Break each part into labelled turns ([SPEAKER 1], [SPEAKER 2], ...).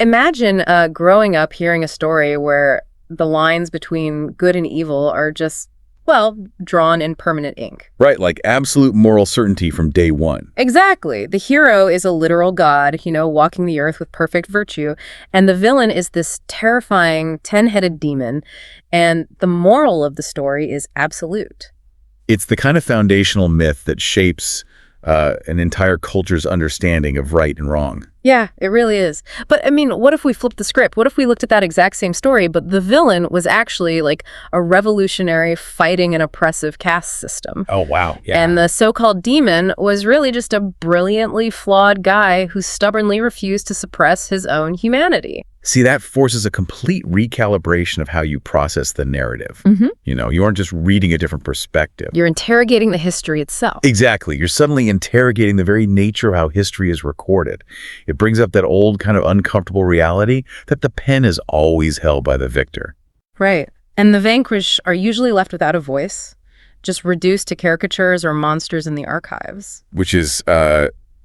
[SPEAKER 1] Imagine growing up hearing a story where the lines between good and evil are just, well, drawn in permanent ink.
[SPEAKER 2] Right, like absolute moral certainty from day one.
[SPEAKER 1] Exactly. The hero is a literal god, walking the earth with perfect virtue, and the villain is this terrifying 10-headed demon, and the moral of the story is absolute.
[SPEAKER 2] It's the kind of foundational myth that shapes an entire culture's understanding of right and wrong.
[SPEAKER 1] Yeah, it really is. But what if we flipped the script? What if we looked at that exact same story, but the villain was actually like a revolutionary fighting an oppressive caste system?
[SPEAKER 2] Oh, wow. Yeah.
[SPEAKER 1] And the so-called demon was really just a brilliantly flawed guy who stubbornly refused to suppress his own humanity.
[SPEAKER 2] See, that forces a complete recalibration of how you process the narrative. You aren't just reading a different perspective.
[SPEAKER 1] You're interrogating the history itself.
[SPEAKER 2] Exactly. You're suddenly interrogating the very nature of how history is recorded. It brings up that old kind of uncomfortable reality that the pen is always held by the victor.
[SPEAKER 1] Right. And the vanquished are usually left without a voice, just reduced to caricatures or monsters in the archives.
[SPEAKER 2] Which is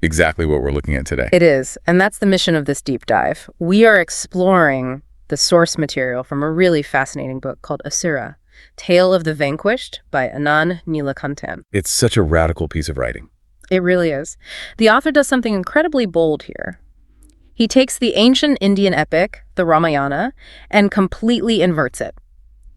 [SPEAKER 2] exactly what we're looking at today.
[SPEAKER 1] It is. And that's the mission of this deep dive. We are exploring the source material from a really fascinating book called Asura, Tale of the Vanquished by Anand Neelakantan.
[SPEAKER 2] It's such a radical piece of writing.
[SPEAKER 1] It really is. The author does something incredibly bold here. He takes the ancient Indian epic, the Ramayana, and completely inverts it.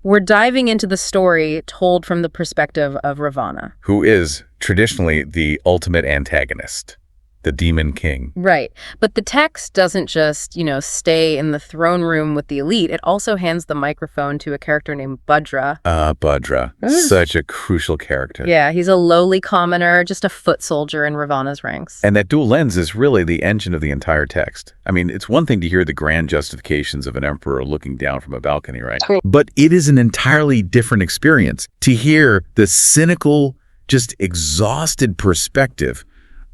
[SPEAKER 1] We're diving into the story told from the perspective of Ravana,
[SPEAKER 2] who is traditionally the ultimate antagonist, the demon king.
[SPEAKER 1] Right. But the text doesn't just, stay in the throne room with the elite. It also hands the microphone to a character named Bhadra.
[SPEAKER 2] Bhadra. Such a crucial character.
[SPEAKER 1] Yeah, he's a lowly commoner, just a foot soldier in Ravana's ranks.
[SPEAKER 2] And that dual lens is really the engine of the entire text. It's one thing to hear the grand justifications of an emperor looking down from a balcony, right? But it is an entirely different experience to hear the cynical, just exhausted perspective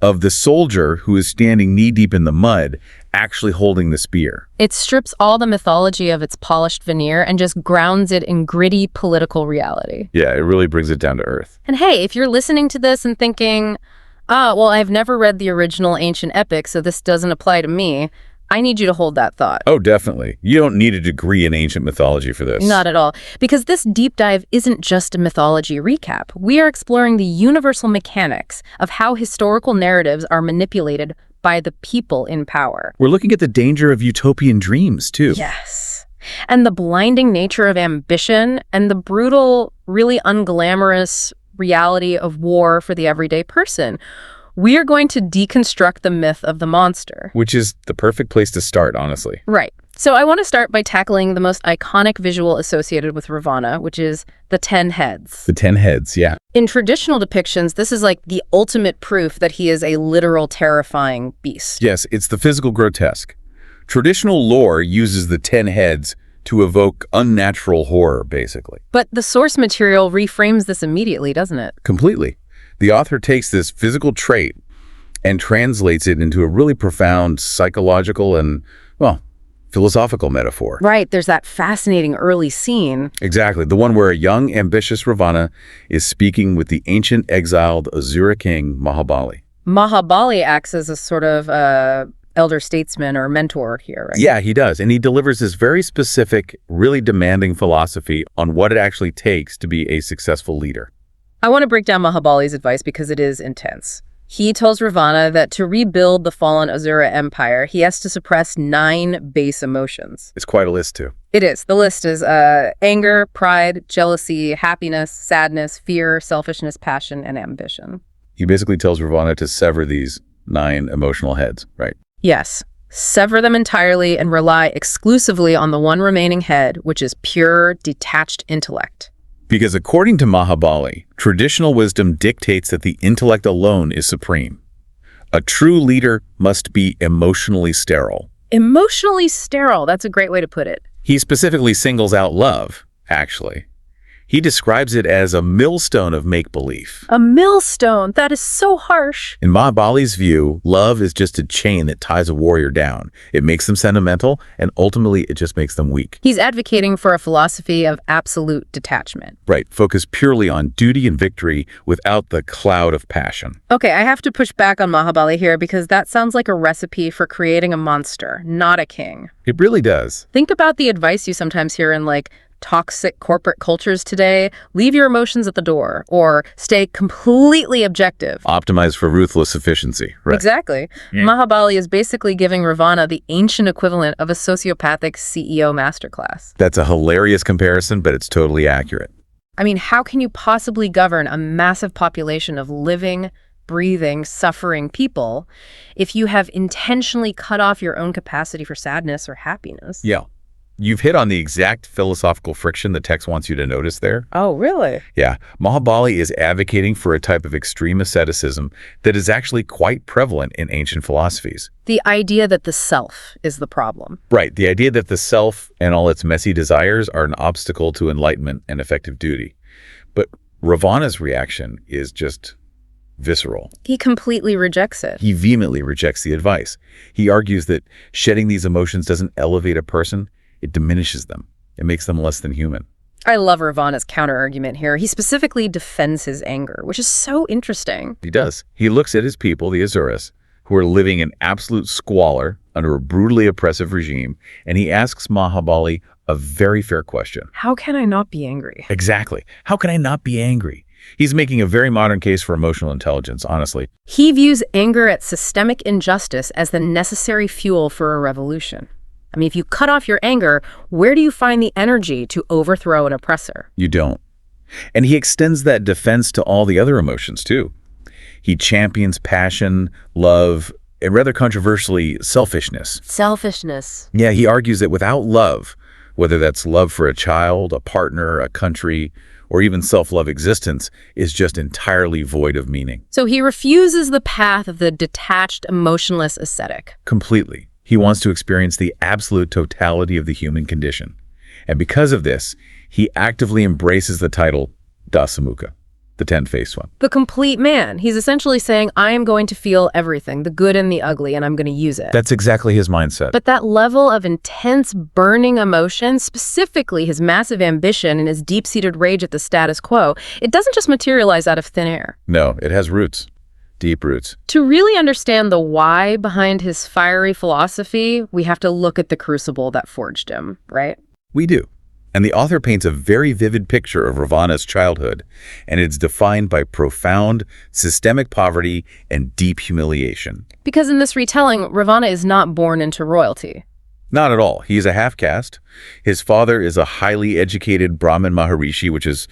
[SPEAKER 2] of the soldier who is standing knee-deep in the mud, actually holding the spear.
[SPEAKER 1] It strips all the mythology of its polished veneer and just grounds it in gritty political reality.
[SPEAKER 2] Yeah, it really brings it down to earth.
[SPEAKER 1] And hey, if you're listening to this and thinking, well, I've never read the original ancient epic, so this doesn't apply to me, I need you to hold that thought.
[SPEAKER 2] Oh, definitely. You don't need a degree in ancient mythology for this.
[SPEAKER 1] Not at all. Because this deep dive isn't just a mythology recap. We are exploring the universal mechanics of how historical narratives are manipulated by the people in power.
[SPEAKER 2] We're looking at the danger of utopian dreams, too.
[SPEAKER 1] Yes. And the blinding nature of ambition and the brutal, really unglamorous reality of war for the everyday person. We are going to deconstruct the myth of the monster.
[SPEAKER 2] Which is the perfect place to start, honestly.
[SPEAKER 1] Right. So I want to start by tackling the most iconic visual associated with Ravana, which is the 10 heads.
[SPEAKER 2] The 10 heads, yeah.
[SPEAKER 1] In traditional depictions, this is like the ultimate proof that he is a literal terrifying beast.
[SPEAKER 2] Yes, it's the physical grotesque. Traditional lore uses the 10 heads to evoke unnatural horror, basically.
[SPEAKER 1] But the source material reframes this immediately, doesn't it?
[SPEAKER 2] Completely. The author takes this physical trait and translates it into a really profound psychological and, philosophical metaphor.
[SPEAKER 1] Right. There's that fascinating early scene.
[SPEAKER 2] Exactly. The one where a young, ambitious Ravana is speaking with the ancient exiled Asura king, Mahabali.
[SPEAKER 1] Mahabali acts as a sort of elder statesman or mentor here, right?
[SPEAKER 2] Yeah, he does. And he delivers this very specific, really demanding philosophy on what it actually takes to be a successful leader.
[SPEAKER 1] I want to break down Mahabali's advice because it is intense. He tells Ravana that to rebuild the fallen Asura empire, he has to suppress 9 base emotions.
[SPEAKER 2] It's quite a list, too.
[SPEAKER 1] It is. The list is anger, pride, jealousy, happiness, sadness, fear, selfishness, passion, and ambition.
[SPEAKER 2] He basically tells Ravana to sever these 9 emotional heads, right?
[SPEAKER 1] Yes. Sever them entirely and rely exclusively on the one remaining head, which is pure, detached intellect.
[SPEAKER 2] Because according to Mahabali, traditional wisdom dictates that the intellect alone is supreme. A true leader must be emotionally sterile.
[SPEAKER 1] Emotionally sterile, that's a great way to put it.
[SPEAKER 2] He specifically singles out love, actually. He describes it as a millstone of make-believe.
[SPEAKER 1] A millstone? That is so harsh.
[SPEAKER 2] In Mahabali's view, love is just a chain that ties a warrior down. It makes them sentimental, and ultimately it just makes them weak.
[SPEAKER 1] He's advocating for a philosophy of absolute detachment.
[SPEAKER 2] Right, focus purely on duty and victory without the cloud of passion.
[SPEAKER 1] Okay, I have to push back on Mahabali here because that sounds like a recipe for creating a monster, not a king.
[SPEAKER 2] It really does.
[SPEAKER 1] Think about the advice you sometimes hear in toxic corporate cultures today. Leave your emotions at the door, or stay completely objective.
[SPEAKER 2] Optimize for ruthless efficiency, right?
[SPEAKER 1] Exactly. Mahabali is basically giving Ravana the ancient equivalent of a sociopathic CEO masterclass.
[SPEAKER 2] That's a hilarious comparison, but it's totally accurate.
[SPEAKER 1] I mean, how can you possibly govern a massive population of living, breathing, suffering people if you have intentionally cut off your own capacity for sadness or happiness?
[SPEAKER 2] Yeah. You've hit on the exact philosophical friction the text wants you to notice there.
[SPEAKER 1] Oh, really?
[SPEAKER 2] Yeah. Mahabali is advocating for a type of extreme asceticism that is actually quite prevalent in ancient philosophies.
[SPEAKER 1] The idea that the self is the problem.
[SPEAKER 2] Right. The idea that the self and all its messy desires are an obstacle to enlightenment and effective duty. But Ravana's reaction is just visceral.
[SPEAKER 1] He completely rejects it.
[SPEAKER 2] He vehemently rejects the advice. He argues that shedding these emotions doesn't elevate a person. It diminishes them. It makes them less than human.
[SPEAKER 1] I love Ravana's counter-argument here. He specifically defends his anger, which is so interesting.
[SPEAKER 2] He does. He looks at his people, the Asuras, who are living in absolute squalor under a brutally oppressive regime, and he asks Mahabali a very fair question.
[SPEAKER 1] How can I not be angry?
[SPEAKER 2] Exactly. How can I not be angry? He's making a very modern case for emotional intelligence, honestly.
[SPEAKER 1] He views anger at systemic injustice as the necessary fuel for a revolution. I mean, if you cut off your anger, where do you find the energy to overthrow an oppressor?
[SPEAKER 2] You don't. And he extends that defense to all the other emotions, too. He champions passion, love, and rather controversially, selfishness.
[SPEAKER 1] Selfishness.
[SPEAKER 2] Yeah, he argues that without love, whether that's love for a child, a partner, a country, or even self-love existence, is just entirely void of meaning.
[SPEAKER 1] So he refuses the path of the detached, emotionless ascetic.
[SPEAKER 2] Completely. He wants to experience the absolute totality of the human condition. And because of this, he actively embraces the title Dasamukha, the 10-faced one.
[SPEAKER 1] The complete man. He's essentially saying, I am going to feel everything, the good and the ugly, and I'm going to use it.
[SPEAKER 2] That's exactly his mindset.
[SPEAKER 1] But that level of intense, burning emotion, specifically his massive ambition and his deep-seated rage at the status quo, it doesn't just materialize out of thin air.
[SPEAKER 2] No, it has roots. Deep roots.
[SPEAKER 1] To really understand the why behind his fiery philosophy, we have to look at the crucible that forged him, right?
[SPEAKER 2] We do. And the author paints a very vivid picture of Ravana's childhood, and it's defined by profound, systemic poverty and deep humiliation.
[SPEAKER 1] Because in this retelling, Ravana is not born into royalty.
[SPEAKER 2] Not at all. He's a half-caste. His father is a highly educated Brahmin Maharishi, which is,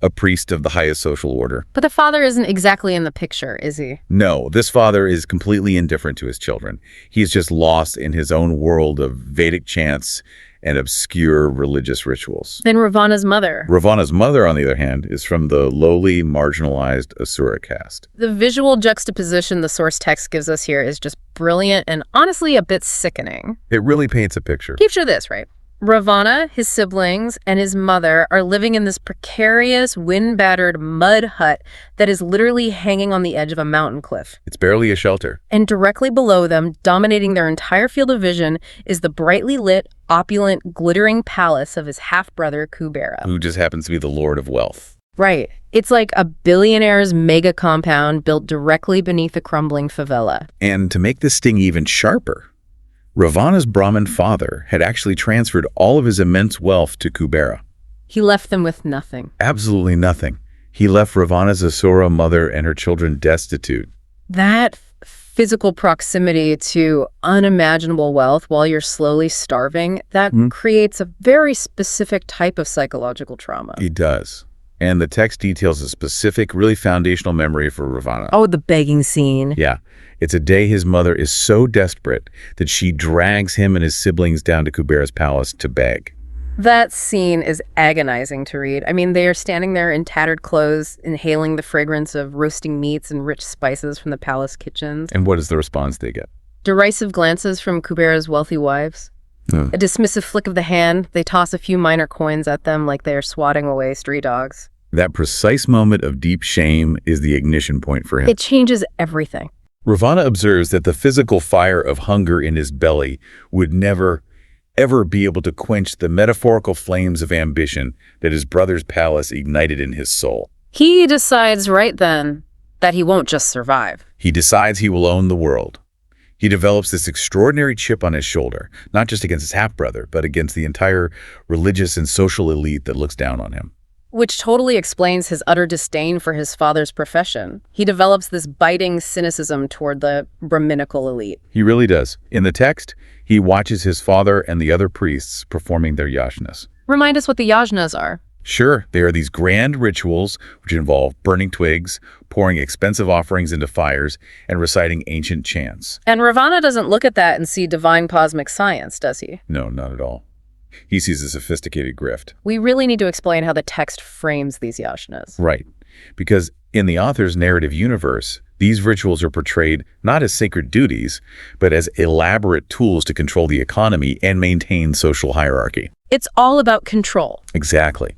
[SPEAKER 2] a priest of the highest social order.
[SPEAKER 1] But the father isn't exactly in the picture, is he?
[SPEAKER 2] No, this father is completely indifferent to his children. He's just lost in his own world of Vedic chants and obscure religious rituals.
[SPEAKER 1] Then Ravana's mother.
[SPEAKER 2] Ravana's mother, on the other hand, is from the lowly, marginalized Asura caste.
[SPEAKER 1] The visual juxtaposition the source text gives us here is just brilliant and honestly a bit sickening.
[SPEAKER 2] It really paints a picture.
[SPEAKER 1] Picture this, right? Ravana, his siblings, and his mother are living in this precarious, wind-battered mud hut that is literally hanging on the edge of a mountain cliff.
[SPEAKER 2] It's barely a shelter.
[SPEAKER 1] And directly below them, dominating their entire field of vision, is the brightly lit, opulent, glittering palace of his half-brother, Kubera.
[SPEAKER 2] Who just happens to be the lord of wealth.
[SPEAKER 1] Right. It's like a billionaire's mega compound built directly beneath a crumbling favela.
[SPEAKER 2] And to make this sting even sharper, Ravana's Brahmin father had actually transferred all of his immense wealth to Kubera.
[SPEAKER 1] He left them with nothing.
[SPEAKER 2] Absolutely nothing. He left Ravana's Asura mother and her children destitute.
[SPEAKER 1] That physical proximity to unimaginable wealth while you're slowly starving, that creates a very specific type of psychological trauma.
[SPEAKER 2] It does. And the text details a specific, really foundational memory for Ravana.
[SPEAKER 1] Oh, the begging scene.
[SPEAKER 2] Yeah. It's a day his mother is so desperate that she drags him and his siblings down to Kubera's palace to beg.
[SPEAKER 1] That scene is agonizing to read. I mean, they are standing there in tattered clothes, inhaling the fragrance of roasting meats and rich spices from the palace kitchens.
[SPEAKER 2] And what is the response they get?
[SPEAKER 1] Derisive glances from Kubera's wealthy wives. A dismissive flick of the hand, they toss a few minor coins at them like they are swatting away stray dogs.
[SPEAKER 2] That precise moment of deep shame is the ignition point for him.
[SPEAKER 1] It changes everything.
[SPEAKER 2] Ravana observes that the physical fire of hunger in his belly would never, ever be able to quench the metaphorical flames of ambition that his brother's palace ignited in his soul.
[SPEAKER 1] He decides right then that he won't just survive.
[SPEAKER 2] He decides he will own the world. He develops this extraordinary chip on his shoulder, not just against his half-brother, but against the entire religious and social elite that looks down on him.
[SPEAKER 1] Which totally explains his utter disdain for his father's profession. He develops this biting cynicism toward the Brahminical elite.
[SPEAKER 2] He really does. In the text, he watches his father and the other priests performing their yajnas.
[SPEAKER 1] Remind us what the yajnas are.
[SPEAKER 2] Sure, they are these grand rituals which involve burning twigs, pouring expensive offerings into fires, and reciting ancient chants.
[SPEAKER 1] And Ravana doesn't look at that and see divine cosmic science, does he?
[SPEAKER 2] No, not at all. He sees a sophisticated grift.
[SPEAKER 1] We really need to explain how the text frames these yajnas.
[SPEAKER 2] Right, because in the author's narrative universe, these rituals are portrayed not as sacred duties, but as elaborate tools to control the economy and maintain social hierarchy.
[SPEAKER 1] It's all about control.
[SPEAKER 2] Exactly.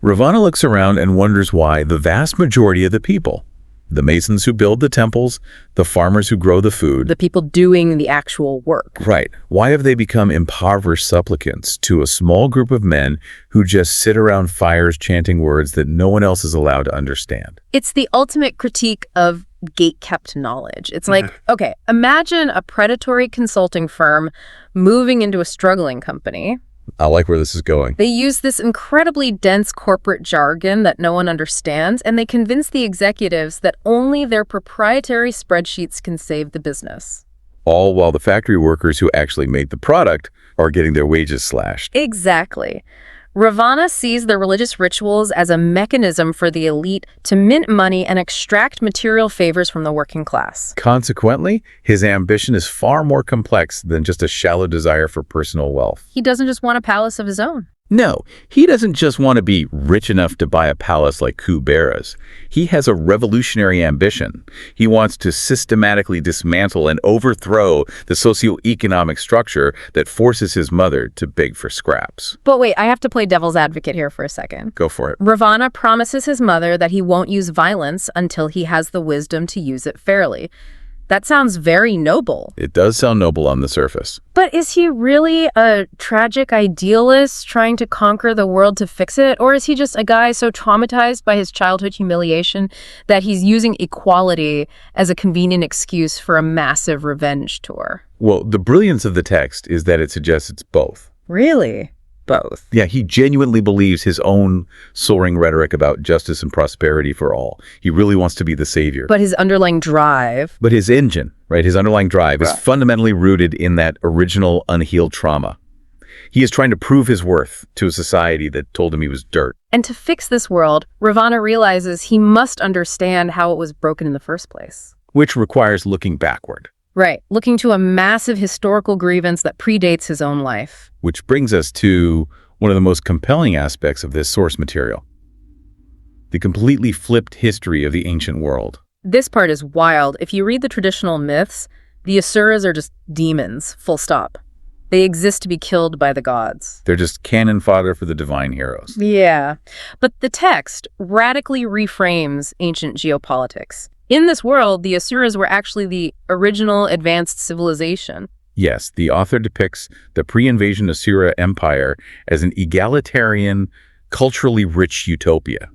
[SPEAKER 2] Ravana looks around and wonders why the vast majority of the people, the masons who build the temples, the farmers who grow the food,
[SPEAKER 1] The people doing the actual work.
[SPEAKER 2] right, why have they become impoverished supplicants to a small group of men who just sit around fires chanting words that no one else is allowed to understand?
[SPEAKER 1] It's the ultimate critique of gate-kept knowledge. It's like, okay, imagine a predatory consulting firm moving into a struggling company.
[SPEAKER 2] I like where this is going.
[SPEAKER 1] They use this incredibly dense corporate jargon that no one understands, and they convince the executives that only their proprietary spreadsheets can save the business.
[SPEAKER 2] All while the factory workers who actually made the product are getting their wages slashed.
[SPEAKER 1] Exactly. Ravana sees the religious rituals as a mechanism for the elite to mint money and extract material favors from the working class.
[SPEAKER 2] Consequently, his ambition is far more complex than just a shallow desire for personal wealth.
[SPEAKER 1] He doesn't just want a palace of his own.
[SPEAKER 2] No, he doesn't just want to be rich enough to buy a palace like Kubera's. He has a revolutionary ambition. He wants to systematically dismantle and overthrow the socioeconomic structure that forces his mother to beg for scraps.
[SPEAKER 1] But wait, I have to play devil's advocate here for a second.
[SPEAKER 2] Go for it.
[SPEAKER 1] Ravana promises his mother that he won't use violence until he has the wisdom to use it fairly. That sounds very noble.
[SPEAKER 2] It does sound noble on the surface.
[SPEAKER 1] But is he really a tragic idealist trying to conquer the world to fix it? Or is he just a guy so traumatized by his childhood humiliation that he's using equality as a convenient excuse for a massive revenge tour?
[SPEAKER 2] Well, the brilliance of the text is that it suggests it's both.
[SPEAKER 1] Really? Both.
[SPEAKER 2] Yeah, he genuinely believes his own soaring rhetoric about justice and prosperity for all. He really wants to be the savior.
[SPEAKER 1] But his underlying drive...
[SPEAKER 2] But his engine, right, his underlying drive is fundamentally rooted in that original unhealed trauma. He is trying to prove his worth to a society that told him he was dirt.
[SPEAKER 1] And to fix this world, Ravana realizes he must understand how it was broken in the first place.
[SPEAKER 2] Which requires looking backward.
[SPEAKER 1] Right, looking to a massive historical grievance that predates his own life.
[SPEAKER 2] Which brings us to one of the most compelling aspects of this source material. The completely flipped history of the ancient world.
[SPEAKER 1] This part is wild. If you read the traditional myths, the Asuras are just demons, full stop. They exist to be killed by the gods.
[SPEAKER 2] They're just cannon fodder for the divine heroes.
[SPEAKER 1] Yeah, but the text radically reframes ancient geopolitics. In this world, the Asuras were actually the original advanced civilization.
[SPEAKER 2] Yes, the author depicts the pre-invasion Asura Empire as an egalitarian, culturally rich utopia.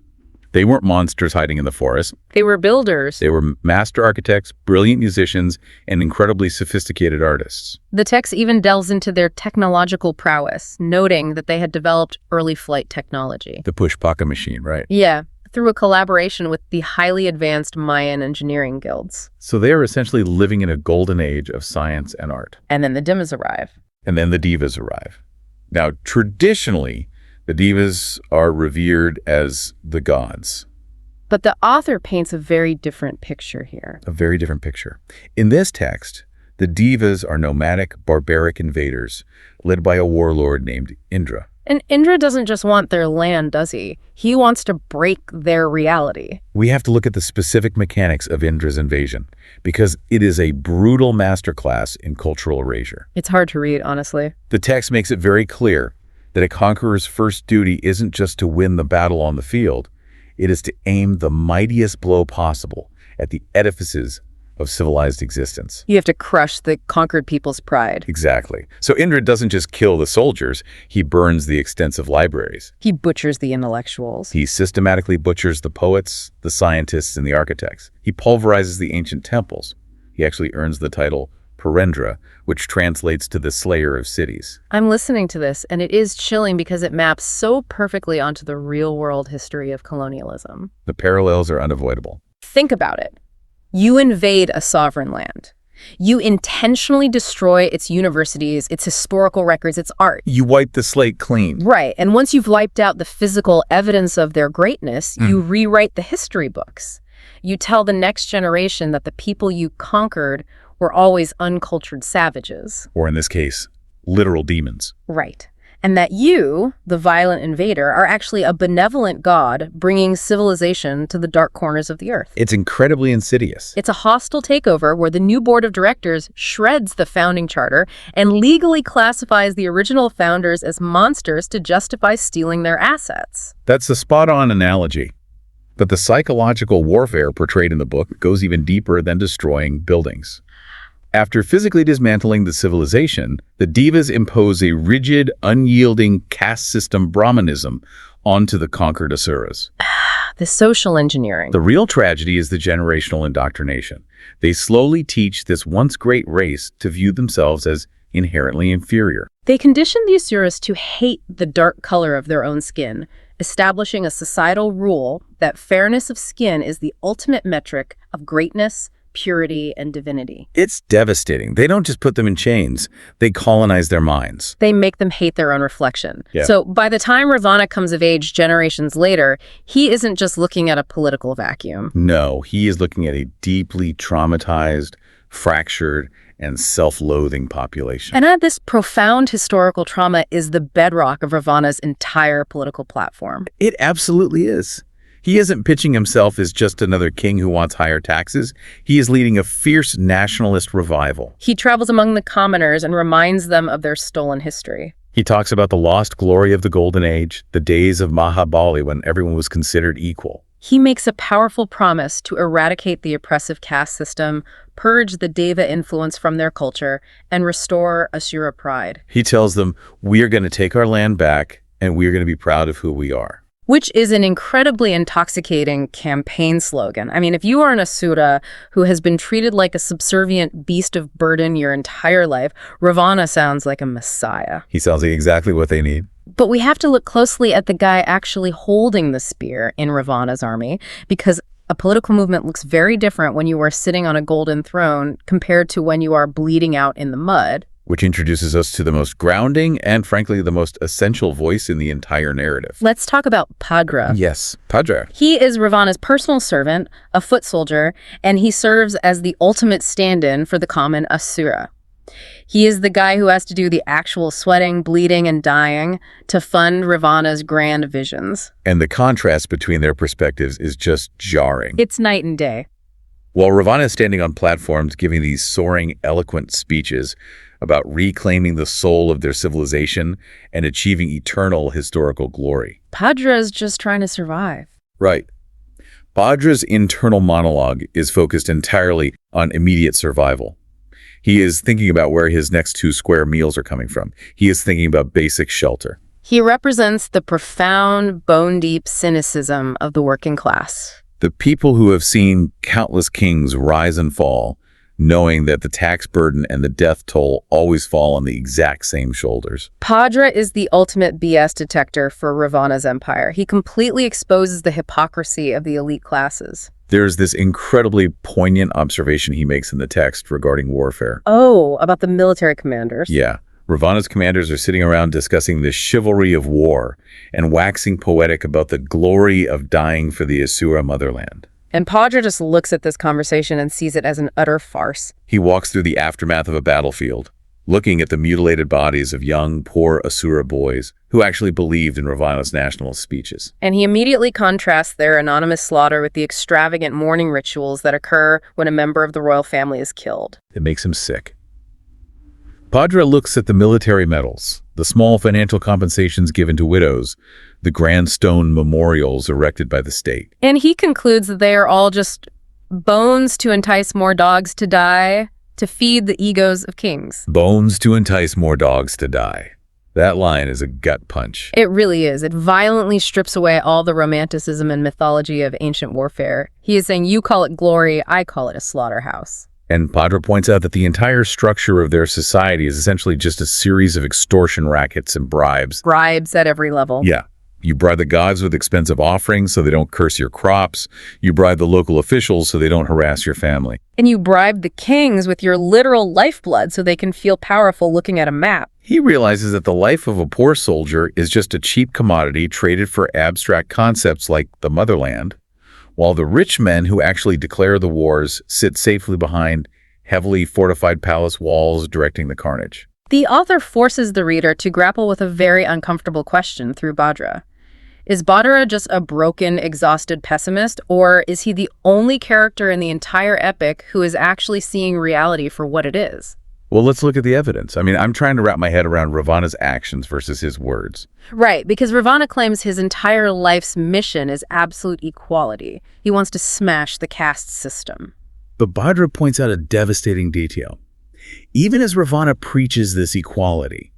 [SPEAKER 2] They weren't monsters hiding in the forest.
[SPEAKER 1] They were builders.
[SPEAKER 2] They were master architects, brilliant musicians, and incredibly sophisticated artists.
[SPEAKER 1] The text even delves into their technological prowess, noting that they had developed early flight technology.
[SPEAKER 2] The push-paka machine, right?
[SPEAKER 1] Yeah, through a collaboration with the highly advanced Mayan engineering guilds.
[SPEAKER 2] So they are essentially living in a golden age of science and art.
[SPEAKER 1] And then the Dimmas arrive.
[SPEAKER 2] And then the divas arrive. Now, traditionally, the divas are revered as the gods.
[SPEAKER 1] But the author paints a very different picture here.
[SPEAKER 2] A very different picture. In this text, the divas are nomadic, barbaric invaders led by a warlord named Indra.
[SPEAKER 1] And Indra doesn't just want their land, does he? He wants to break their reality.
[SPEAKER 2] We have to look at the specific mechanics of Indra's invasion, because it is a brutal masterclass in cultural erasure.
[SPEAKER 1] It's hard to read, honestly.
[SPEAKER 2] The text makes it very clear that a conqueror's first duty isn't just to win the battle on the field, it is to aim the mightiest blow possible at the edifices of civilized existence.
[SPEAKER 1] You have to crush the conquered people's pride.
[SPEAKER 2] Exactly. So Indra doesn't just kill the soldiers, he burns the extensive libraries.
[SPEAKER 1] He butchers the intellectuals.
[SPEAKER 2] He systematically butchers the poets, the scientists, and the architects. He pulverizes the ancient temples. He actually earns the title Purendra, which translates to the slayer of cities.
[SPEAKER 1] I'm listening to this, and it is chilling because it maps so perfectly onto the real-world history of colonialism.
[SPEAKER 2] The parallels are unavoidable.
[SPEAKER 1] Think about it. You invade a sovereign land. You intentionally destroy its universities, its historical records, its art.
[SPEAKER 2] You wipe the slate clean.
[SPEAKER 1] Right, and once you've wiped out the physical evidence of their greatness, you rewrite the history books. You tell the next generation that the people you conquered were always uncultured savages.
[SPEAKER 2] Or in this case, literal demons.
[SPEAKER 1] Right. And that you, the violent invader, are actually a benevolent god bringing civilization to the dark corners of the earth.
[SPEAKER 2] It's incredibly insidious.
[SPEAKER 1] It's a hostile takeover where the new board of directors shreds the founding charter and legally classifies the original founders as monsters to justify stealing their assets.
[SPEAKER 2] That's a spot-on analogy. But the psychological warfare portrayed in the book goes even deeper than destroying buildings. After physically dismantling the civilization, the Devas impose a rigid, unyielding caste system Brahmanism onto the conquered Asuras.
[SPEAKER 1] The social engineering.
[SPEAKER 2] The real tragedy is the generational indoctrination. They slowly teach this once great race to view themselves as inherently inferior.
[SPEAKER 1] They condition the Asuras to hate the dark color of their own skin, establishing a societal rule that fairness of skin is the ultimate metric of greatness, purity, and divinity.
[SPEAKER 2] It's devastating. They don't just put them in chains. They colonize their minds.
[SPEAKER 1] They make them hate their own reflection.
[SPEAKER 2] Yeah.
[SPEAKER 1] So by the time Ravana comes of age generations later, he isn't just looking at a political vacuum.
[SPEAKER 2] No, he is looking at a deeply traumatized, fractured, and self-loathing population.
[SPEAKER 1] And this profound historical trauma is the bedrock of Ravana's entire political platform.
[SPEAKER 2] It absolutely is. He isn't pitching himself as just another king who wants higher taxes. He is leading a fierce nationalist revival.
[SPEAKER 1] He travels among the commoners and reminds them of their stolen history.
[SPEAKER 2] He talks about the lost glory of the Golden Age, the days of Mahabali when everyone was considered equal.
[SPEAKER 1] He makes a powerful promise to eradicate the oppressive caste system, purge the Deva influence from their culture, and restore Asura pride.
[SPEAKER 2] He tells them, we are going to take our land back, and we are going to be proud of who we are.
[SPEAKER 1] Which is an incredibly intoxicating campaign slogan. I mean, if you are an Asura who has been treated like a subservient beast of burden your entire life, Ravana sounds like a messiah.
[SPEAKER 2] He sounds like exactly what they need.
[SPEAKER 1] But we have to look closely at the guy actually holding the spear in Ravana's army, because a political movement looks very different when you are sitting on a golden throne compared to when you are bleeding out in the mud.
[SPEAKER 2] Which introduces us to the most grounding and, frankly, the most essential voice in the entire narrative.
[SPEAKER 1] Let's talk about Bhadra.
[SPEAKER 2] Yes, Bhadra.
[SPEAKER 1] He is Ravana's personal servant, a foot soldier, and he serves as the ultimate stand-in for the common Asura. He is the guy who has to do the actual sweating, bleeding, and dying to fund Ravana's grand visions.
[SPEAKER 2] And the contrast between their perspectives is just jarring.
[SPEAKER 1] It's night and day.
[SPEAKER 2] While Ravana is standing on platforms giving these soaring, eloquent speeches about reclaiming the soul of their civilization and achieving eternal historical glory.
[SPEAKER 1] Bhadra is just trying to survive.
[SPEAKER 2] Right. Bhadra's internal monologue is focused entirely on immediate survival. He is thinking about where his next 2 square meals are coming from. He is thinking about basic shelter.
[SPEAKER 1] He represents the profound, bone-deep cynicism of the working class.
[SPEAKER 2] The people who have seen countless kings rise and fall, knowing that the tax burden and the death toll always fall on the exact same shoulders.
[SPEAKER 1] Bhadra is the ultimate BS detector for Ravana's empire. He completely exposes the hypocrisy of the elite classes.
[SPEAKER 2] There's this incredibly poignant observation he makes in the text regarding warfare.
[SPEAKER 1] Oh, about the military commanders.
[SPEAKER 2] Yeah. Ravana's commanders are sitting around discussing the chivalry of war and waxing poetic about the glory of dying for the Asura motherland.
[SPEAKER 1] And Bhadra just looks at this conversation and sees it as an utter farce.
[SPEAKER 2] He walks through the aftermath of a battlefield. looking at the mutilated bodies of young, poor Asura boys who actually believed in Ravana's nationalist speeches.
[SPEAKER 1] And he immediately contrasts their anonymous slaughter with the extravagant mourning rituals that occur when a member of the royal family is killed.
[SPEAKER 2] It makes him sick. Bhadra looks at the military medals, the small financial compensations given to widows, the grand stone memorials erected by the state.
[SPEAKER 1] And he concludes that they are all just bones to entice more dogs to die, to feed the egos of kings.
[SPEAKER 2] Bones to entice more dogs to die. That line is a gut punch.
[SPEAKER 1] It really is. It violently strips away all the romanticism and mythology of ancient warfare. He is saying, you call it glory, I call it a slaughterhouse.
[SPEAKER 2] And Bhadra points out that the entire structure of their society is essentially just a series of extortion rackets and bribes.
[SPEAKER 1] Bribes at every level.
[SPEAKER 2] Yeah. You bribe the gods with expensive offerings so they don't curse your crops. You bribe the local officials so they don't harass your family.
[SPEAKER 1] And you bribe the kings with your literal lifeblood so they can feel powerful looking at a map.
[SPEAKER 2] He realizes that the life of a poor soldier is just a cheap commodity traded for abstract concepts like the motherland, while the rich men who actually declare the wars sit safely behind heavily fortified palace walls directing the carnage.
[SPEAKER 1] The author forces the reader to grapple with a very uncomfortable question through Bhadra. Is Bhadra just a broken, exhausted pessimist, or is he the only character in the entire epic who is actually seeing reality for what it is?
[SPEAKER 2] Well, let's look at the evidence. I'm trying to wrap my head around Ravana's actions versus his words.
[SPEAKER 1] Right, because Ravana claims his entire life's mission is absolute equality. He wants to smash the caste system.
[SPEAKER 2] But Bhadra points out a devastating detail. Even as Ravana preaches this equality,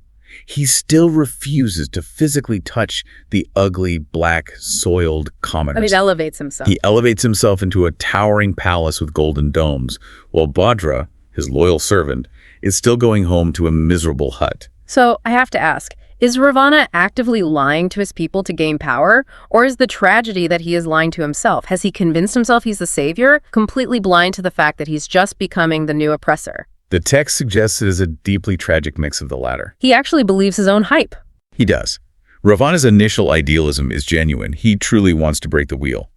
[SPEAKER 2] he still refuses to physically touch the ugly, black, soiled commoners.
[SPEAKER 1] He elevates himself.
[SPEAKER 2] He elevates himself into a towering palace with golden domes, while Bhadra, his loyal servant, is still going home to a miserable hut.
[SPEAKER 1] So I have to ask, is Ravana actively lying to his people to gain power? Or is the tragedy that he is lying to himself? Has he convinced himself he's the savior, completely blind to the fact that he's just becoming the new oppressor?
[SPEAKER 2] The text suggests it is a deeply tragic mix of the latter.
[SPEAKER 1] He actually believes his own hype.
[SPEAKER 2] He does. Ravana's initial idealism is genuine. He truly wants to break the wheel.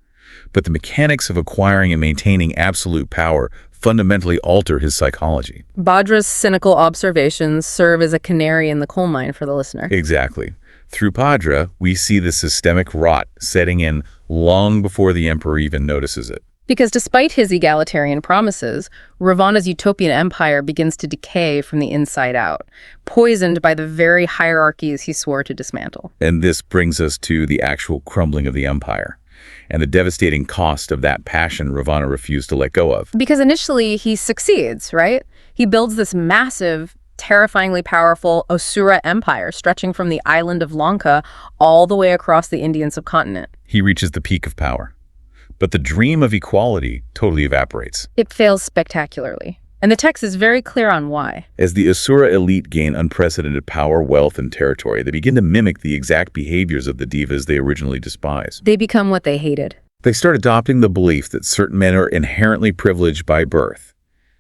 [SPEAKER 2] But the mechanics of acquiring and maintaining absolute power fundamentally alter his psychology.
[SPEAKER 1] Bhadra's cynical observations serve as a canary in the coal mine for the listener.
[SPEAKER 2] Exactly. Through Bhadra, we see the systemic rot setting in long before the emperor even notices it.
[SPEAKER 1] Because despite his egalitarian promises, Ravana's utopian empire begins to decay from the inside out, poisoned by the very hierarchies he swore to dismantle.
[SPEAKER 2] And this brings us to the actual crumbling of the empire, and the devastating cost of that passion Ravana refused to let go of.
[SPEAKER 1] Because initially he succeeds, right? He builds this massive, terrifyingly powerful Asura empire stretching from the island of Lanka all the way across the Indian subcontinent.
[SPEAKER 2] He reaches the peak of power. But the dream of equality totally evaporates.
[SPEAKER 1] It fails spectacularly. And the text is very clear on why.
[SPEAKER 2] As the Asura elite gain unprecedented power, wealth, and territory, they begin to mimic the exact behaviors of the divas they originally despised.
[SPEAKER 1] They become what they hated.
[SPEAKER 2] They start adopting the belief that certain men are inherently privileged by birth.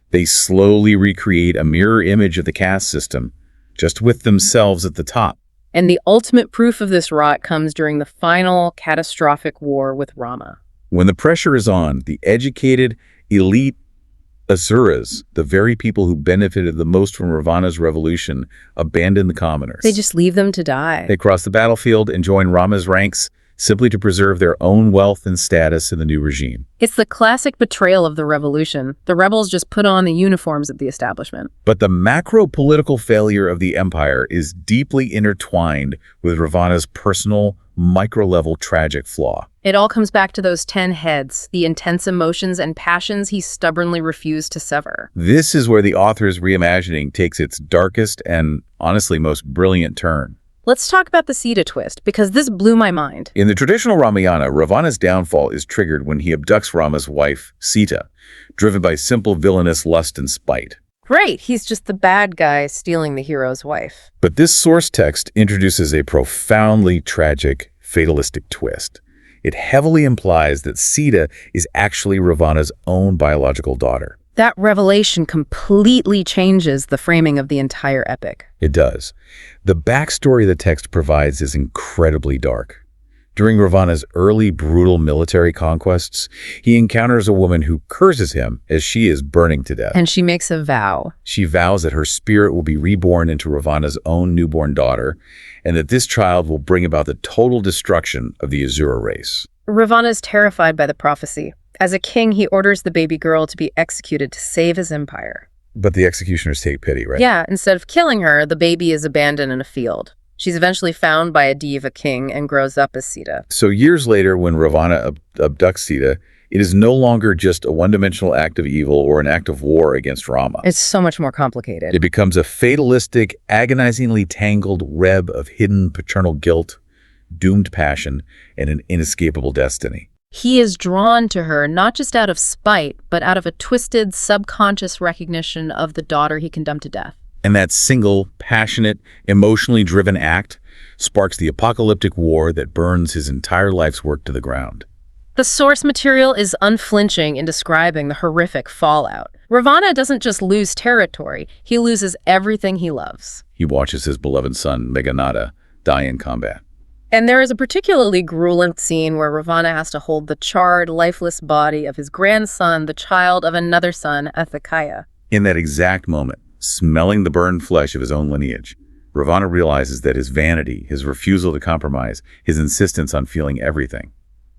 [SPEAKER 2] They slowly recreate a mirror image of the caste system, just with themselves at the top.
[SPEAKER 1] And the ultimate proof of this rot comes during the final catastrophic war with Rama.
[SPEAKER 2] When the pressure is on, the educated, elite Asuras, the very people who benefited the most from Ravana's revolution, abandon the commoners.
[SPEAKER 1] They just leave them to die.
[SPEAKER 2] They cross the battlefield and join Rama's ranks simply to preserve their own wealth and status in the new regime.
[SPEAKER 1] It's the classic betrayal of the revolution. The rebels just put on the uniforms of the establishment.
[SPEAKER 2] But the macro-political failure of the empire is deeply intertwined with Ravana's personal, micro-level tragic flaw.
[SPEAKER 1] It all comes back to those 10 heads, the intense emotions and passions he stubbornly refused to sever.
[SPEAKER 2] This is where the author's reimagining takes its darkest and, honestly, most brilliant turn.
[SPEAKER 1] Let's talk about the Sita twist, because this blew my mind.
[SPEAKER 2] In the traditional Ramayana, Ravana's downfall is triggered when he abducts Rama's wife, Sita, driven by simple villainous lust and spite.
[SPEAKER 1] Right, he's just the bad guy stealing the hero's wife.
[SPEAKER 2] But this source text introduces a profoundly tragic, fatalistic twist. It heavily implies that Sita is actually Ravana's own biological daughter.
[SPEAKER 1] That revelation completely changes the framing of the entire epic.
[SPEAKER 2] It does. The backstory the text provides is incredibly dark. During Ravana's early brutal military conquests, he encounters a woman who curses him as she is burning to death.
[SPEAKER 1] And she makes a vow.
[SPEAKER 2] She vows that her spirit will be reborn into Ravana's own newborn daughter, and that this child will bring about the total destruction of the Asura race.
[SPEAKER 1] Ravana is terrified by the prophecy. As a king, he orders the baby girl to be executed to save his empire.
[SPEAKER 2] But the executioners take pity, right?
[SPEAKER 1] Yeah, instead of killing her, the baby is abandoned in a field. She's eventually found by a Deva king and grows up as Sita.
[SPEAKER 2] So years later, when Ravana abducts Sita, it is no longer just a one-dimensional act of evil or an act of war against Rama.
[SPEAKER 1] It's so much more complicated.
[SPEAKER 2] It becomes a fatalistic, agonizingly tangled web of hidden paternal guilt, doomed passion, and an inescapable destiny.
[SPEAKER 1] He is drawn to her not just out of spite, but out of a twisted, subconscious recognition of the daughter he condemned to death.
[SPEAKER 2] And that single, passionate, emotionally driven act sparks the apocalyptic war that burns his entire life's work to the ground.
[SPEAKER 1] The source material is unflinching in describing the horrific fallout. Ravana doesn't just lose territory, he loses everything he loves.
[SPEAKER 2] He watches his beloved son, Meghanada, die in combat.
[SPEAKER 1] And there is a particularly grueling scene where Ravana has to hold the charred, lifeless body of his grandson, the child of another son, Athakaya.
[SPEAKER 2] In that exact moment, smelling the burned flesh of his own lineage, Ravana realizes that his vanity, his refusal to compromise, his insistence on feeling everything,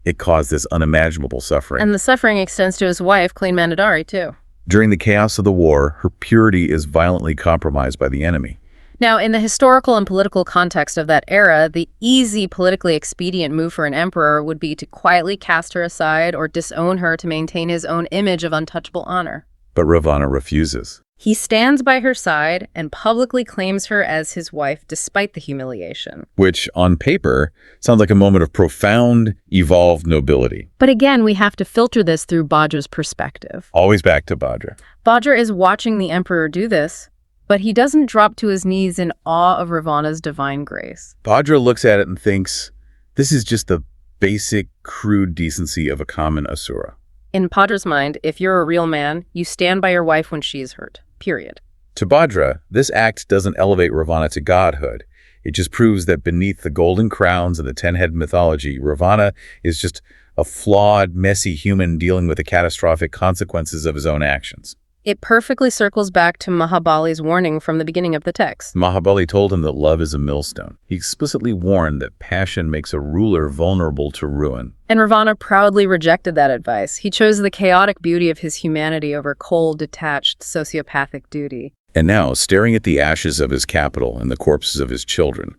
[SPEAKER 2] it caused this unimaginable suffering.
[SPEAKER 1] And the suffering extends to his wife, Queen Mandodari, too.
[SPEAKER 2] During the chaos of the war, her purity is violently compromised by the enemy.
[SPEAKER 1] Now, in the historical and political context of that era, the easy, politically expedient move for an emperor would be to quietly cast her aside or disown her to maintain his own image of untouchable honor.
[SPEAKER 2] But Ravana refuses.
[SPEAKER 1] He stands by her side and publicly claims her as his wife despite the humiliation.
[SPEAKER 2] Which, on paper, sounds like a moment of profound, evolved nobility.
[SPEAKER 1] But again, we have to filter this through Bhadra's perspective.
[SPEAKER 2] Always back to Bhadra.
[SPEAKER 1] Bhadra is watching the emperor do this, but he doesn't drop to his knees in awe of Ravana's divine grace.
[SPEAKER 2] Bhadra looks at it and thinks, this is just the basic, crude decency of a common Asura.
[SPEAKER 1] In Bhadra's mind, if you're a real man, you stand by your wife when she's hurt. Period.
[SPEAKER 2] To Bhadra, this act doesn't elevate Ravana to godhood. It just proves that beneath the golden crowns and the 10-head mythology, Ravana is just a flawed, messy human dealing with the catastrophic consequences of his own actions.
[SPEAKER 1] It perfectly circles back to Mahabali's warning from the beginning of the text.
[SPEAKER 2] Mahabali told him that love is a millstone. He explicitly warned that passion makes a ruler vulnerable to ruin.
[SPEAKER 1] And Ravana proudly rejected that advice. He chose the chaotic beauty of his humanity over cold, detached, sociopathic duty.
[SPEAKER 2] And now, staring at the ashes of his capital and the corpses of his children,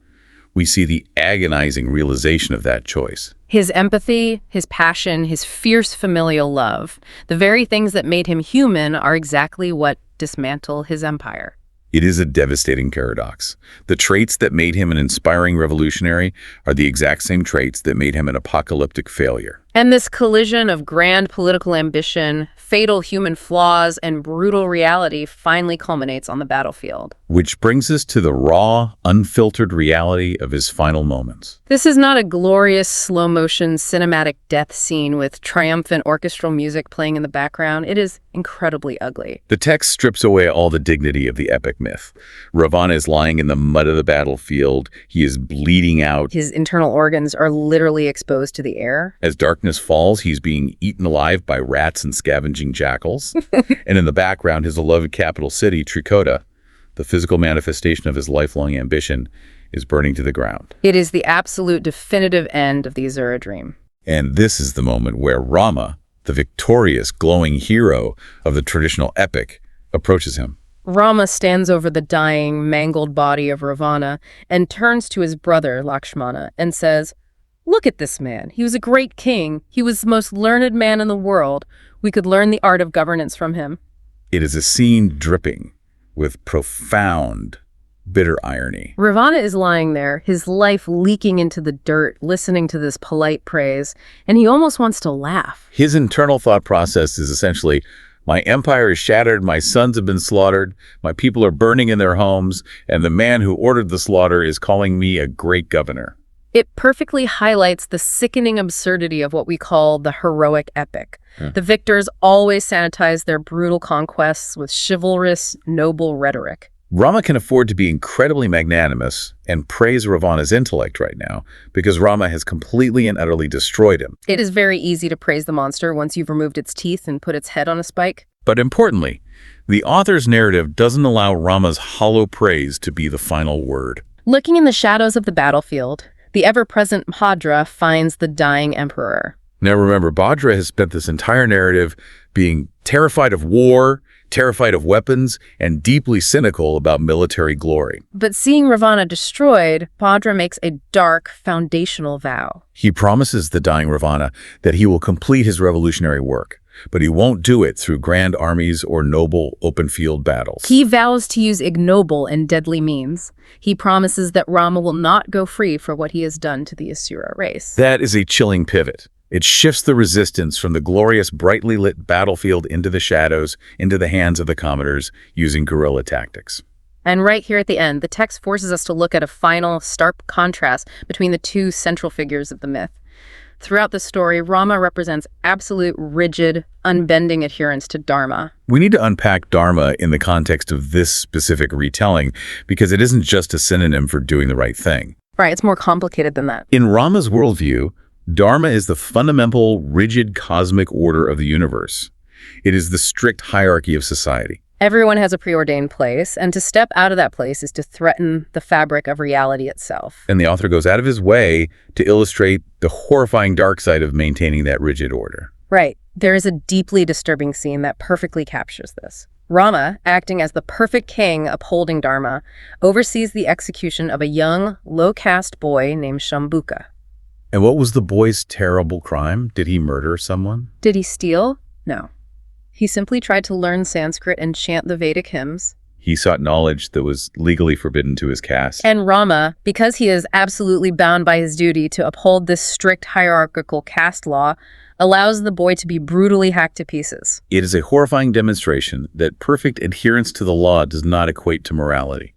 [SPEAKER 2] we see the agonizing realization of that choice.
[SPEAKER 1] His empathy, his passion, his fierce familial love, the very things that made him human are exactly what dismantle his empire.
[SPEAKER 2] It is a devastating paradox. The traits that made him an inspiring revolutionary are the exact same traits that made him an apocalyptic failure.
[SPEAKER 1] And this collision of grand political ambition, fatal human flaws, and brutal reality finally culminates on the battlefield.
[SPEAKER 2] Which brings us to the raw, unfiltered reality of his final moments.
[SPEAKER 1] This is not a glorious, slow-motion, cinematic death scene with triumphant orchestral music playing in the background. It is incredibly ugly.
[SPEAKER 2] The text strips away all the dignity of the epic myth. Ravana is lying in the mud of the battlefield. He is bleeding out.
[SPEAKER 1] His internal organs are literally exposed to the air.
[SPEAKER 2] As darkness falls, he's being eaten alive by rats and scavenging jackals. And in the background, his beloved capital city, Trikota, the physical manifestation of his lifelong ambition, is burning to the ground.
[SPEAKER 1] It is the absolute definitive end of the Asura dream.
[SPEAKER 2] And this is the moment where Rama, the victorious, glowing hero of the traditional epic, approaches him.
[SPEAKER 1] Rama stands over the dying, mangled body of Ravana and turns to his brother, Lakshmana, and says, "Look at this man. He was a great king. He was the most learned man in the world. We could learn the art of governance from him."
[SPEAKER 2] It is a scene dripping with profound, bitter irony.
[SPEAKER 1] Ravana is lying there, his life leaking into the dirt, listening to this polite praise, and he almost wants to laugh.
[SPEAKER 2] His internal thought process is essentially, my empire is shattered, my sons have been slaughtered, my people are burning in their homes, and the man who ordered the slaughter is calling me a great governor.
[SPEAKER 1] It perfectly highlights the sickening absurdity of what we call the heroic epic. The victors always sanitize their brutal conquests with chivalrous, noble rhetoric.
[SPEAKER 2] Rama can afford to be incredibly magnanimous and praise Ravana's intellect right now because Rama has completely and utterly destroyed him.
[SPEAKER 1] It is very easy to praise the monster once you've removed its teeth and put its head on a spike.
[SPEAKER 2] But importantly, the author's narrative doesn't allow Rama's hollow praise to be the final word.
[SPEAKER 1] Looking in the shadows of the battlefield, the ever-present Bhadra finds the dying emperor.
[SPEAKER 2] Now remember, Bhadra has spent this entire narrative being terrified of war, terrified of weapons, and deeply cynical about military glory.
[SPEAKER 1] But seeing Ravana destroyed, Bhadra makes a dark, foundational vow.
[SPEAKER 2] He promises the dying Ravana that he will complete his revolutionary work, but he won't do it through grand armies or noble open-field battles.
[SPEAKER 1] He vows to use ignoble and deadly means. He promises that Rama will not go free for what he has done to the Asura race.
[SPEAKER 2] That is a chilling pivot. It shifts the resistance from the glorious, brightly lit battlefield into the shadows, into the hands of the commoners, using guerrilla tactics.
[SPEAKER 1] And right here at the end, the text forces us to look at a final, stark contrast between the two central figures of the myth. Throughout the story, Rama represents absolute, rigid, unbending adherence to Dharma.
[SPEAKER 2] We need to unpack Dharma in the context of this specific retelling because it isn't just a synonym for doing the right thing.
[SPEAKER 1] Right, it's more complicated than that.
[SPEAKER 2] In Rama's worldview, Dharma is the fundamental, rigid cosmic order of the universe. It is the strict hierarchy of society.
[SPEAKER 1] Everyone has a preordained place, and to step out of that place is to threaten the fabric of reality itself.
[SPEAKER 2] And the author goes out of his way to illustrate the horrifying dark side of maintaining that rigid order.
[SPEAKER 1] Right. There is a deeply disturbing scene that perfectly captures this. Rama, acting as the perfect king upholding Dharma, oversees the execution of a young, low-caste boy named Shambuka.
[SPEAKER 2] And what was the boy's terrible crime? Did he murder someone?
[SPEAKER 1] Did he steal? No. He simply tried to learn Sanskrit and chant the Vedic hymns.
[SPEAKER 2] He sought knowledge that was legally forbidden to his caste.
[SPEAKER 1] And Rama, because he is absolutely bound by his duty to uphold this strict hierarchical caste law, allows the boy to be brutally hacked to pieces.
[SPEAKER 2] It is a horrifying demonstration that perfect adherence to the law does not equate to morality.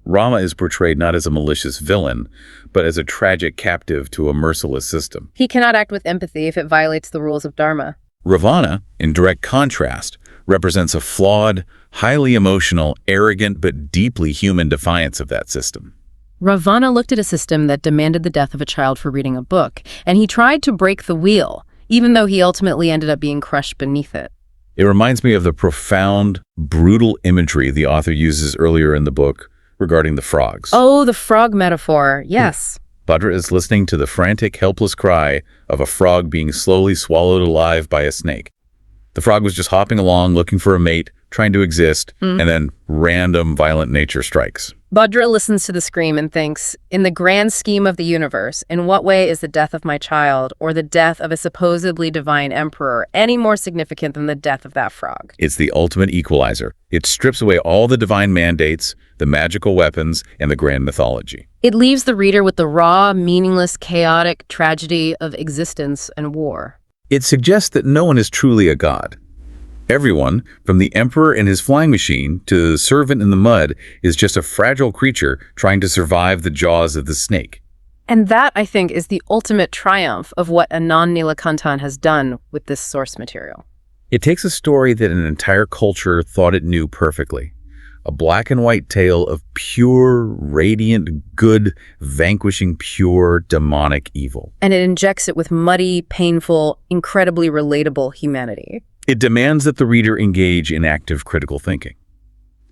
[SPEAKER 2] Rama is portrayed not as a malicious villain, but as a tragic captive to a merciless system.
[SPEAKER 1] He cannot act with empathy if it violates the rules of Dharma.
[SPEAKER 2] Ravana, in direct contrast, represents a flawed, highly emotional, arrogant, but deeply human defiance of that system.
[SPEAKER 1] Ravana looked at a system that demanded the death of a child for reading a book, and he tried to break the wheel, even though he ultimately ended up being crushed beneath it.
[SPEAKER 2] It reminds me of the profound, brutal imagery the author uses earlier in the book regarding the frogs.
[SPEAKER 1] Oh, the frog metaphor, yes.
[SPEAKER 2] Bhadra is listening to the frantic, helpless cry of a frog being slowly swallowed alive by a snake. The frog was just hopping along, looking for a mate, trying to exist, and then random violent nature strikes.
[SPEAKER 1] Bhadra listens to the scream and thinks, in the grand scheme of the universe, in what way is the death of my child or the death of a supposedly divine emperor any more significant than the death of that frog?
[SPEAKER 2] It's the ultimate equalizer. It strips away all the divine mandates, the magical weapons, and the grand mythology.
[SPEAKER 1] It leaves the reader with the raw, meaningless, chaotic tragedy of existence and war.
[SPEAKER 2] It suggests that no one is truly a god. Everyone, from the emperor in his flying machine to the servant in the mud, is just a fragile creature trying to survive the jaws of the snake.
[SPEAKER 1] And that, I think, is the ultimate triumph of what Anand Neelakantan has done with this source material.
[SPEAKER 2] It takes a story that an entire culture thought it knew perfectly. A black and white tale of pure, radiant good, vanquishing pure, demonic evil.
[SPEAKER 1] And it injects it with muddy, painful, incredibly relatable humanity.
[SPEAKER 2] It demands that the reader engage in active critical thinking.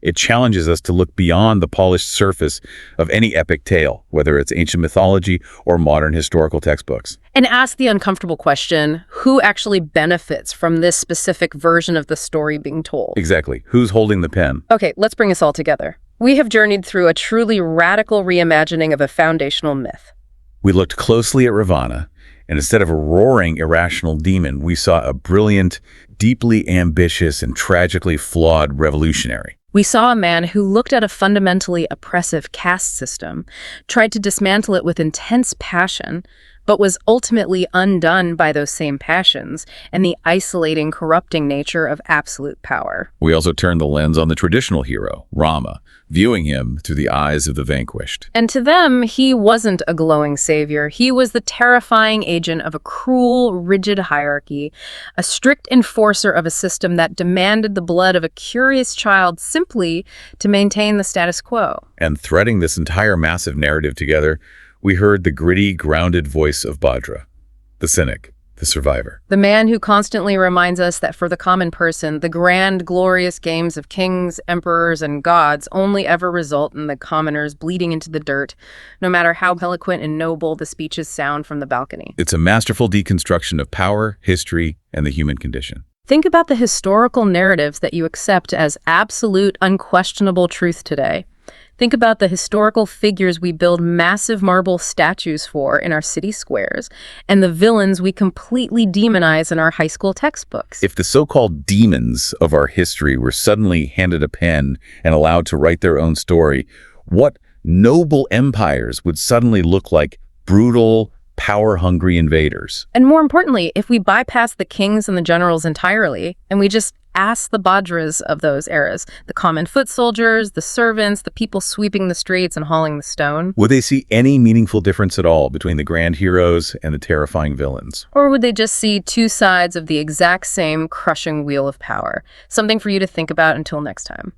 [SPEAKER 2] It challenges us to look beyond the polished surface of any epic tale, whether it's ancient mythology or modern historical textbooks.
[SPEAKER 1] And ask the uncomfortable question, who actually benefits from this specific version of the story being told?
[SPEAKER 2] Exactly. Who's holding the pen?
[SPEAKER 1] Okay, let's bring us all together. We have journeyed through a truly radical reimagining of a foundational myth.
[SPEAKER 2] We looked closely at Ravana, and instead of a roaring, irrational demon, we saw a brilliant, deeply ambitious, and tragically flawed revolutionary.
[SPEAKER 1] We saw a man who looked at a fundamentally oppressive caste system, tried to dismantle it with intense passion, but was ultimately undone by those same passions and the isolating, corrupting nature of absolute power.
[SPEAKER 2] We also turn the lens on the traditional hero, Rama, viewing him through the eyes of the vanquished.
[SPEAKER 1] And to them, he wasn't a glowing savior. He was the terrifying agent of a cruel, rigid hierarchy, a strict enforcer of a system that demanded the blood of a curious child simply to maintain the status quo.
[SPEAKER 2] And threading this entire massive narrative together, we heard the gritty, grounded voice of Bhadra, the cynic, the survivor.
[SPEAKER 1] The man who constantly reminds us that for the common person, the grand, glorious games of kings, emperors, and gods only ever result in the commoners bleeding into the dirt, no matter how eloquent and noble the speeches sound from the balcony.
[SPEAKER 2] It's a masterful deconstruction of power, history, and the human condition.
[SPEAKER 1] Think about the historical narratives that you accept as absolute, unquestionable truth today. Think about the historical figures we build massive marble statues for in our city squares, and the villains we completely demonize in our high school textbooks.
[SPEAKER 2] If the so-called demons of our history were suddenly handed a pen and allowed to write their own story, what noble empires would suddenly look like brutal, power-hungry invaders?
[SPEAKER 1] And more importantly, if we bypass the kings and the generals entirely, and we just ask the Bhadras of those eras, the common foot soldiers, the servants, the people sweeping the streets and hauling the stone.
[SPEAKER 2] Would they see any meaningful difference at all between the grand heroes and the terrifying villains?
[SPEAKER 1] Or would they just see two sides of the exact same crushing wheel of power? Something for you to think about until next time.